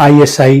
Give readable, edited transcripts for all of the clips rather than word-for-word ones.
ISI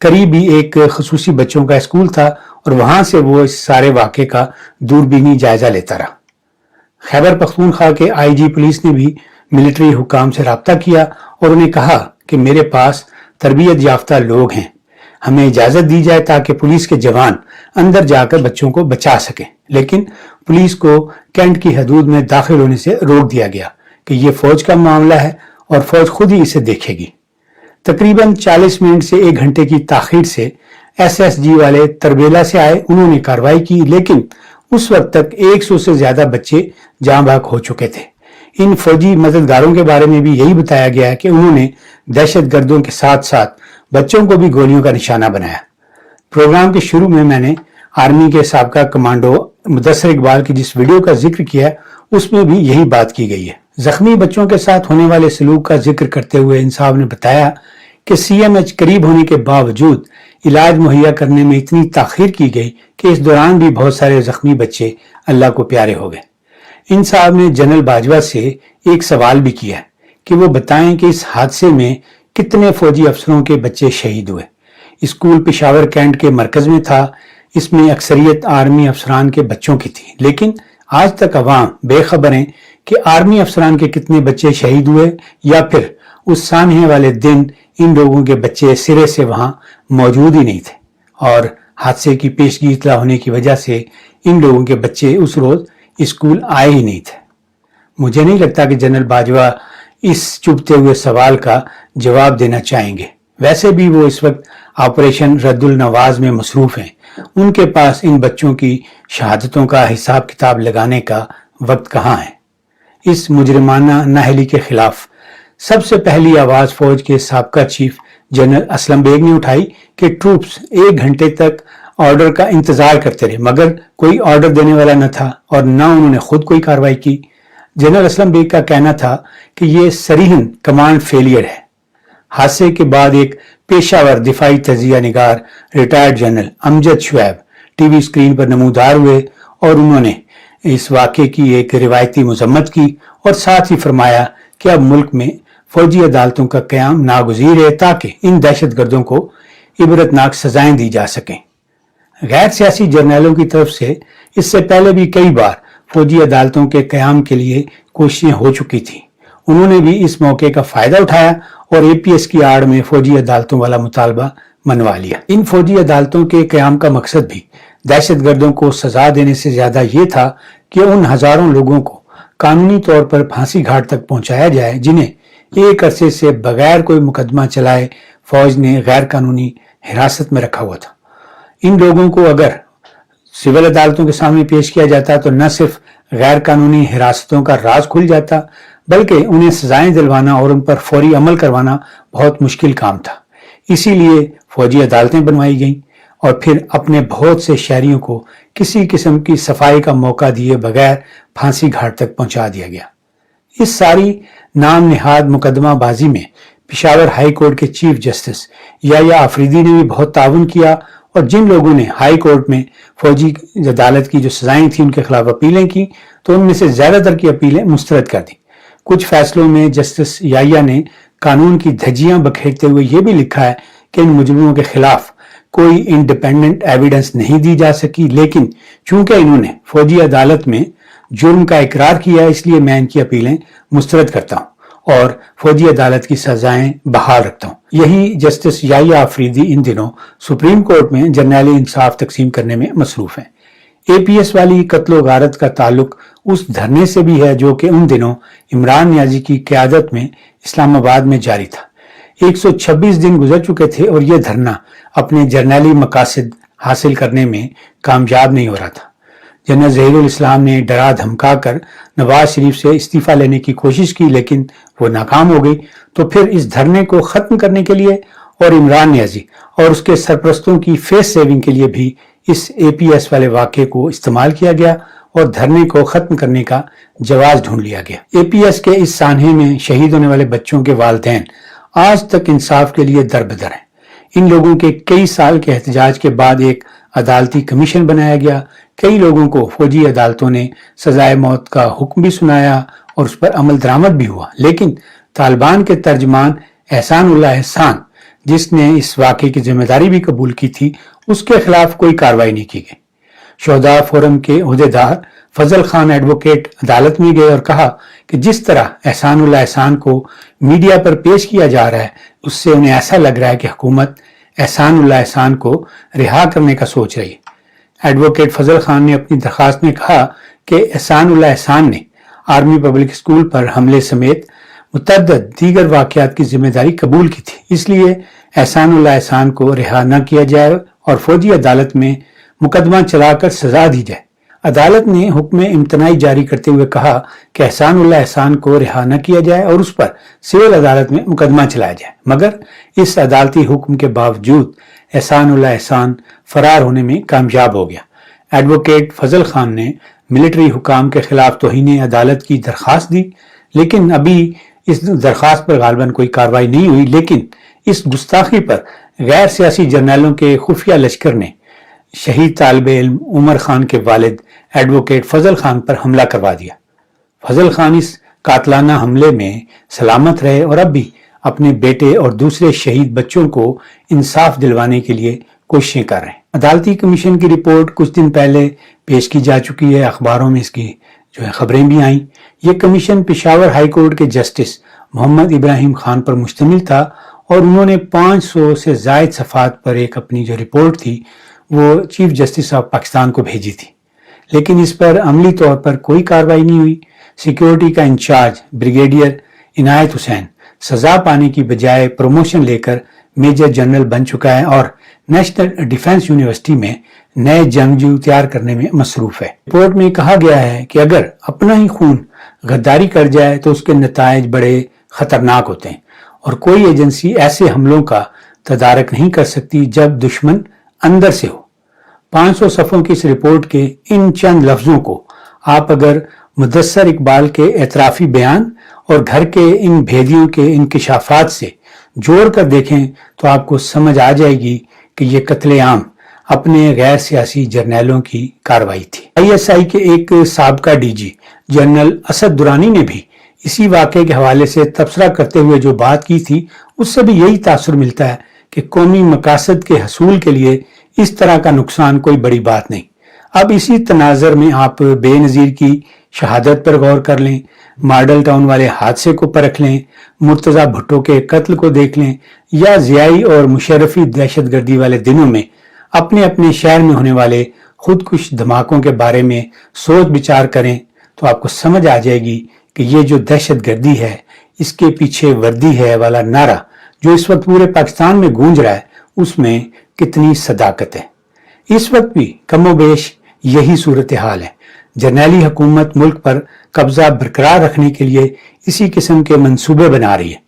قریب ہی ایک خصوصی بچوں کا اسکول تھا اور وہاں سے وہ اس سارے واقعے کا دوربینی جائزہ لیتا رہا۔ خیبر پختونخوا کے آئی جی پولیس نے بھی ملٹری حکام سے رابطہ کیا اور انہیں کہا کہ میرے پاس تربیت یافتہ لوگ ہیں، ہمیں اجازت دی جائے تاکہ پولیس کے جوان اندر جا کر بچوں کو بچا سکیں، لیکن پولیس کو کینٹ کی حدود میں داخل ہونے سے روک دیا گیا کہ یہ فوج کا معاملہ ہے اور فوج خود ہی اسے دیکھے گی۔ تقریباً 40 منٹ سے 1 گھنٹے کی تاخیر سے ایس ایس جی والے تربیلا سے آئے، انہوں نے کارروائی کی، لیکن اس وقت تک 100 سے زیادہ بچے جاں بحق ہو چکے تھے۔ ان فوجی مددگاروں کے بارے میں بھی یہی بتایا گیا کہ انہوں نے دہشت گردوں کے ساتھ ساتھ بچوں کو بھی گولیوں کا نشانہ بنایا۔ پروگرام کے شروع میں نے آرمی کے سابقہ کمانڈو مدثر اقبال کی جس ویڈیو کا ذکر کیا اس میں بھی یہی بات کی گئی ہے۔ زخمی بچوں کے ساتھ ہونے والے سلوک کا ذکر کرتے ہوئے انصاف نے بتایا کہ سی ایم ایچ قریب ہونے کے باوجود علاج مہیا کرنے میں اتنی تاخیر کی گئی کہ اس دوران بھی بہت سارے زخمی بچے اللہ کو پیارے ہو گئے۔ انصاف نے جنرل باجوہ سے ایک سوال بھی کیا کہ وہ بتائیں کہ اس حادثے میں کتنے فوجی افسروں کے بچے شہید ہوئے۔ اسکول پشاور کینٹ کے مرکز میں تھا، اس میں اکثریت آرمی افسران کے بچوں کی تھی، لیکن آج تک عوام بے خبر ہیں کہ آرمی افسران کے کتنے بچے شہید ہوئے یا پھر اس سانحے والے دن ان لوگوں کے بچے سرے سے وہاں موجود ہی نہیں تھے اور حادثے کی پیشگی اطلاع ہونے کی وجہ سے ان لوگوں کے بچے اس روز اسکول آئے ہی نہیں تھے۔ مجھے نہیں لگتا کہ جنرل باجوہ اس چبھتے ہوئے سوال کا جواب دینا چاہیں گے، ویسے بھی وہ اس وقت آپریشن رد النواز میں مصروف ہیں، ان کے پاس ان بچوں کی شہادتوں کا حساب کتاب لگانے کا وقت کہاں ہے۔ اس مجرمانہ نااہلی کے خلاف سب سے پہلی آواز فوج کے سابقہ چیف جنرل اسلم بیگ نے اٹھائی کہ ٹروپس 1 گھنٹے تک آرڈر کا انتظار کرتے رہے، مگر کوئی آرڈر دینے والا نہ تھا اور نہ انہوں نے خود کوئی کارروائی کی۔ جنرل اسلم بیگ کا کہنا تھا کہ یہ صریحاً کمانڈ فیلئر ہے۔ حادثے کے بعد ایک پیشہ ور دفاعی تجزیہ نگار ریٹائرڈ جنرل امجد شعیب ٹی وی اسکرین پر نمودار ہوئے اور انہوں نے اس واقعے کی ایک روایتی مذمت کی اور ساتھ ہی فرمایا کہ اب ملک میں فوجی عدالتوں کا قیام ناگزیر ہے تاکہ ان دہشت گردوں کو عبرتناک سزائیں دی جا سکیں۔ غیر سیاسی جرنیلوں کی طرف سے اس سے پہلے بھی کئی بار فوجی عدالتوں کے قیام کے لیے کوششیں ہو چکی تھیں، انہوں نے بھی اس موقع کا فائدہ اٹھایا اور اے پی ایس کی آڑ میں فوجی عدالتوں والا مطالبہ منوا لیا۔ ان فوجی عدالتوں کے قیام کا مقصد بھی دہشت گردوں کو سزا دینے سے زیادہ یہ تھا کہ ان ہزاروں لوگوں کو قانونی طور پر پھانسی گھاٹ تک پہنچایا جائے جنہیں ایک عرصے سے بغیر کوئی مقدمہ چلائے فوج نے غیر قانونی حراست میں رکھا ہوا تھا۔ ان لوگوں کو اگر سول عدالتوں کے سامنے پیش کیا جاتا تو نہ صرف غیر قانونی حراستوں کا راز کھل جاتا بلکہ انہیں سزائیں دلوانا اور ان پر فوری عمل کروانا بہت مشکل کام تھا۔ اسی لیے فوجی عدالتیں بنوائی گئیں اور پھر اپنے بہت سے شہریوں کو کسی قسم کی صفائی کا موقع دیے بغیر پھانسی گھاٹ تک پہنچا دیا گیا۔ اس ساری نام نہاد مقدمہ بازی میں پشاور ہائی کورٹ کے چیف جسٹس یحییٰ آفریدی نے بھی بہت تعاون کیا اور جن لوگوں نے ہائی کورٹ میں فوجی عدالت کی جو سزائیں تھیں ان کے خلاف اپیلیں کی تو ان میں سے زیادہ تر کی اپیلیں مسترد کر دیں۔ کچھ فیصلوں میں جسٹس یحییٰ نے قانون کی دھجیاں بکھیرتے ہوئے یہ بھی لکھا ہے کہ ان مجرموں کے خلاف کوئی انڈیپینڈنٹ ایویڈنس نہیں دی جا سکی، لیکن چونکہ انہوں نے فوجی عدالت میں جرم کا اقرار کیا اس لیے میں ان کی اپیلیں مسترد کرتا ہوں اور فوجی عدالت کی سزائیں بحال رکھتا ہوں۔ یہی جسٹس یحییٰ آفریدی ان دنوں سپریم کورٹ میں جرنیلی انصاف تقسیم کرنے میں مصروف ہیں۔ اے پی ایس والی قتل و غارت کا تعلق اس دھرنے سے بھی ہے جو کہ ان دنوں عمران نیازی کی قیادت میں اسلام آباد میں جاری تھا۔ 126 دن گزر چکے تھے اور یہ دھرنا اپنے جرنیلی مقاصد حاصل کرنے میں کامیاب نہیں ہو رہا تھا۔ جنرل ظہیر الاسلام نے ڈرا دھمکا کر نواز شریف سے استعفیٰ لینے کی کوشش کی لیکن وہ ناکام ہو گئی، تو پھر اس دھرنے کو ختم کرنے کے لیے اور عمران نیازی اور اس کے سرپرستوں کی فیس سیونگ کے لیے بھی اس اے پی ایس والے واقعے کو استعمال کیا گیا اور دھرنے کو ختم کرنے کا جواز ڈھونڈ لیا گیا۔ اے پی ایس کے اس سانحے میں شہید ہونے والے بچوں کے والدین آج تک انصاف کے لیے دربدر ہیں۔ ان لوگوں کے کئی سال کے احتجاج کے بعد ایک عدالتی کمیشن بنایا گیا، کئی لوگوں کو فوجی عدالتوں نے سزائے موت کا حکم بھی سنایا اور اس پر عمل درآمد بھی ہوا، لیکن طالبان کے ترجمان احسان اللہ احسان جس نے اس واقعے کی ذمہ داری بھی قبول کی تھی، اس کے خلاف کوئی کارروائی نہیں کی گئی۔ شہداء فورم کے عہدیدار فضل خان ایڈوکیٹ عدالت میں گئے اور کہا کہ جس طرح احسان اللہ احسان کو میڈیا پر پیش کیا جا رہا ہے، اس سے انہیں ایسا لگ رہا ہے کہ حکومت احسان اللہ احسان کو رہا کرنے کا سوچ رہی ہے۔ ایڈوکیٹ فضل خان نے اپنی درخواست میں کہا کہ احسان اللہ احسان نے آرمی پبلک اسکول پر حملے سمیت متعدد دیگر واقعات کی ذمہ داری قبول کی تھی، اس لیے احسان اللہ احسان کو رہا نہ کیا جائے اور فوجی عدالت میں مقدمہ چلا کر سزا دی جائے۔ عدالت نے حکم امتناعی جاری کرتے ہوئے کہا کہ احسان اللہ احسان کو رہا نہ کیا جائے اور اس پر سول عدالت میں مقدمہ چلایا جائے، مگر اس عدالتی حکم کے باوجود احسان اللہ احسان فرار ہونے میں کامیاب ہو گیا۔ ایڈوکیٹ فضل خان نے ملٹری حکام کے خلاف توہین عدالت کی درخواست دی، لیکن ابھی اس درخواست پر غالباً کوئی کارروائی نہیں ہوئی، لیکن اس گستاخی پر غیر سیاسی جرنیلوں کے خفیہ لشکر نے شہید طالب علم عمر خان کے والد ایڈوکیٹ فضل خان پر حملہ کروا دیا۔ فضل خان اس قاتلانہ حملے میں سلامت رہے اور اب بھی اپنے بیٹے اور دوسرے شہید بچوں کو انصاف دلوانے کے لیے کوششیں کر رہے ہیں۔ عدالتی کمیشن کی رپورٹ کچھ دن پہلے پیش کی جا چکی ہے، اخباروں میں اس کی خبریں بھی آئیں۔ یہ کمیشن پشاور ہائی کورٹ کے جسٹس محمد ابراہیم خان پر مشتمل تھا اور انہوں نے 500 سے زائد صفحات پر ایک اپنی جو رپورٹ تھی وہ چیف جسٹس آف پاکستان کو بھیجی تھی، لیکن اس پر عملی طور پر کوئی کارروائی نہیں ہوئی۔ سیکیورٹی کا انچارج بریگیڈیئر عنایت حسین سزا پانے کی بجائے پروموشن لے کر میجر جنرل بن چکا ہے اور نیشنل ڈیفنس یونیورسٹی میں نئے جنگجو تیار کرنے میں مصروف ہے۔ رپورٹ میں کہا گیا ہے کہ اگر اپنا ہی خون غداری کر جائے تو اس کے نتائج بڑے خطرناک ہوتے ہیں اور کوئی ایجنسی ایسے حملوں کا تدارک نہیں کر سکتی جب دشمن اندر سے ہو۔ 500 صفحوں کی اس رپورٹ کے ان چند لفظوں کو آپ اگر مدثر اقبال کے اعترافی بیان اور گھر کے ان بھیدیوں کے انکشافات سے جوڑ کر دیکھیں تو آپ کو سمجھ آ جائے گی کہ یہ قتل عام اپنے غیر سیاسی جرنیلوں کی کارروائی تھی۔ ISI کے ایک سابقہ DG جنرل اسد درانی نے بھی اسی واقعے کے حوالے سے تبصرہ کرتے ہوئے جو بات کی تھی، اس سے بھی یہی تاثر ملتا ہے کہ قومی مقاصد کے حصول کے لیے اس طرح کا نقصان کوئی بڑی بات نہیں۔ اب اسی تناظر میں آپ بے نظیر کی شہادت پر غور کر لیں، ماڈل ٹاؤن والے حادثے کو پرکھ لیں، مرتضی بھٹو کے قتل کو دیکھ لیں یا ضیائی اور مشرفی دہشت گردی والے دنوں میں اپنے اپنے شہر میں ہونے والے خودکش دھماکوں کے بارے میں سوچ بچار کریں تو آپ کو سمجھ آ جائے گی کہ یہ جو دہشت گردی ہے، اس کے پیچھے وردی ہے والا نعرہ جو اس وقت پورے پاکستان میں گونج رہا ہے، اس میں کتنی صداقت ہے۔ اس وقت بھی کم و بیش یہی صورتحال ہے۔ جرنیلی حکومت ملک پر قبضہ برقرار رکھنے کے لیے اسی قسم کے منصوبے بنا رہی ہے۔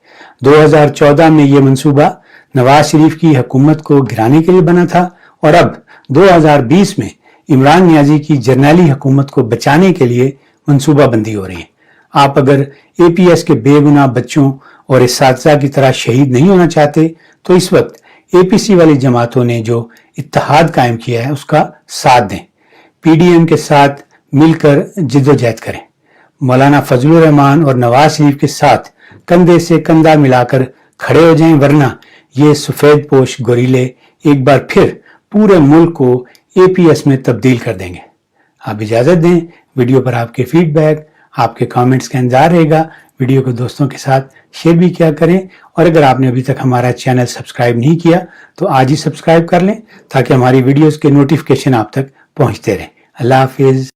2014 میں یہ منصوبہ نواز شریف کی حکومت کو گرانے کے لیے بنا تھا اور اب 2020 میں عمران نیازی کی جرنیلی حکومت کو بچانے کے لیے منصوبہ بندی ہو رہی ہے۔ آپ اگر APS کے بے گناہ بچوں اور اساتذہ کی طرح شہید نہیں ہونا چاہتے تو اس وقت APC والی جماعتوں نے جو اتحاد قائم کیا ہے اس کا ساتھ دیں، PDM کے ساتھ مل کر جد و جہد کریں، مولانا فضل الرحمان اور نواز شریف کے ساتھ کندھے سے کندھا ملا کر کھڑے ہو جائیں، ورنہ یہ سفید پوش گوریلے ایک بار پھر پورے ملک کو APS میں تبدیل کر دیں گے۔ آپ اجازت دیں، ویڈیو پر آپ کے فیڈ بیک، آپ کے کامنٹس کا انتظار رہے گا۔ ویڈیو کو دوستوں کے ساتھ شیئر بھی کیا کریں اور اگر آپ نے ابھی تک ہمارا چینل سبسکرائب نہیں کیا تو آج ہی سبسکرائب کر لیں تاکہ ہماری ویڈیوز کے نوٹیفیکیشن آپ تک پہنچتے رہیں۔ اللہ حافظ۔